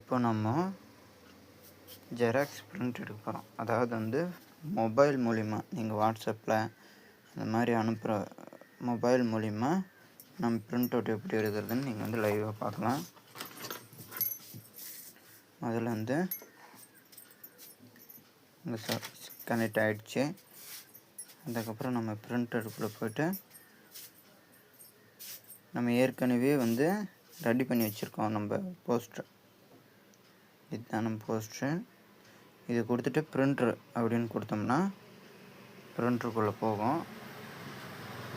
இப்போ நம்ம xerox print எடுக்க போகிறோம். அதாவது வந்து மொபைல் மூலிமா நீங்கள் வாட்ஸ்அப்பில் இந்த மாதிரி அனுப்புகிற மொபைல் மூலிமா நம்ம பிரிண்ட் அவுட் எப்படி எடுக்கிறதுன்னு நீங்கள் வந்து லைவாக பார்க்கலாம். அதில் வந்து இந்த கனெக்ட் ஆகிடுச்சு. அதுக்கப்புறம் நம்ம பிரிண்ட் எடுக்குள்ளே போய்ட்டு நம்ம ஏற்கனவே வந்து ரெடி பண்ணி வச்சுருக்கோம் நம்ம போஸ்டர். இதுதான் நம்ம போஸ்ட்ரு. இது கொடுத்துட்டு பிரிண்ட்ரு அப்படின்னு கொடுத்தோம்னா பிரிண்ட்ருக்குள்ளே போகும்.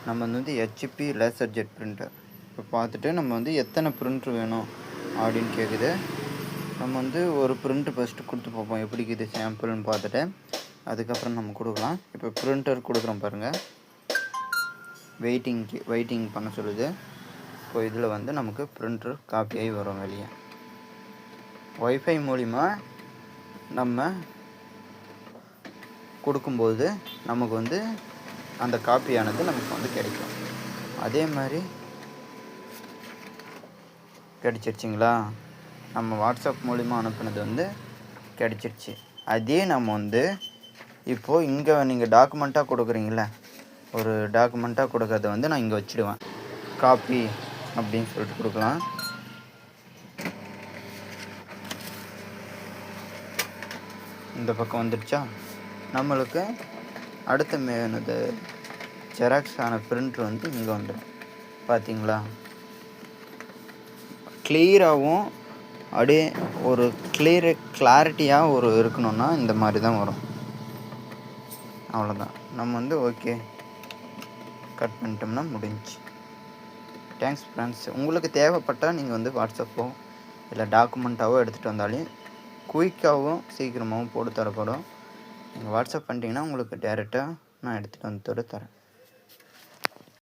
நம்ம வந்து ஹெச்பி லேசர் ஜெட் பிரிண்டர் இப்போ பார்த்துட்டு நம்ம வந்து எத்தனை பிரிண்ட்ரு வேணும் அப்படின்னு கேட்குது. நம்ம வந்து ஒரு பிரிண்ட்டு ஃபஸ்ட்டு கொடுத்து பார்ப்போம் எப்படி இது சாம்பிள்னு பார்த்துட்டு அதுக்கப்புறம் நம்ம கொடுக்கலாம். இப்போ பிரிண்டர் கொடுக்குறோம் பாருங்கள், வெயிட்டிங் பண்ண சொல்லுது. இப்போ இதில் வந்து நமக்கு பிரிண்டர் காப்பியாகி வரும் வெளியே. ஒய்ஃபை மூலிமா நம்ம கொடுக்கும்போது நமக்கு வந்து அந்த காப்பியானது நமக்கு வந்து கிடைக்கும். அதே மாதிரி கிடைச்சிருச்சிங்களா, நம்ம வாட்ஸ்அப் மூலிமா அனுப்புனது வந்து கிடைச்சிருச்சு. அதே நம்ம வந்து இப்போது இங்கே நீங்கள் டாக்குமெண்ட்டாக கொடுக்குறீங்கள, ஒரு டாக்குமெண்ட்டாக கொடுக்கறத வந்து நான் இங்கே வச்சுடுவேன். காப்பி அப்படின்னு சொல்லிட்டு கொடுக்கலாம். இந்த பக்கம் வந்துடுச்சா, நம்மளுக்கு அடுத்த ஜெராக்ஸ் ஆன பிரிண்ட் வந்து இங்கே வந்துடும். பார்த்தீங்களா, கிளியராகவும் அப்படியே ஒரு கிளாரிட்டியாக ஒரு இருக்கணும்னா இந்த மாதிரி தான் வரும். அவ்வளோதான். நம்ம வந்து ஓகே கட் பண்ணிட்டோம்னா முடிஞ்சு. Thanks friends. உங்களுக்கு தேவைப்பட்டால் நீங்கள் வந்து வாட்ஸ்அப்போ இல்லை டாக்குமெண்ட்டாவோ எடுத்துகிட்டு வந்தாலே குயிக்காகவும் சீக்கிரமாகவும் போட்டு தரப்படும். நீங்கள் வாட்ஸ்அப் பண்ணிட்டீங்கன்னா உங்களுக்கு டேரெக்டாக நான் எடுத்துகிட்டு வந்து தரேன்.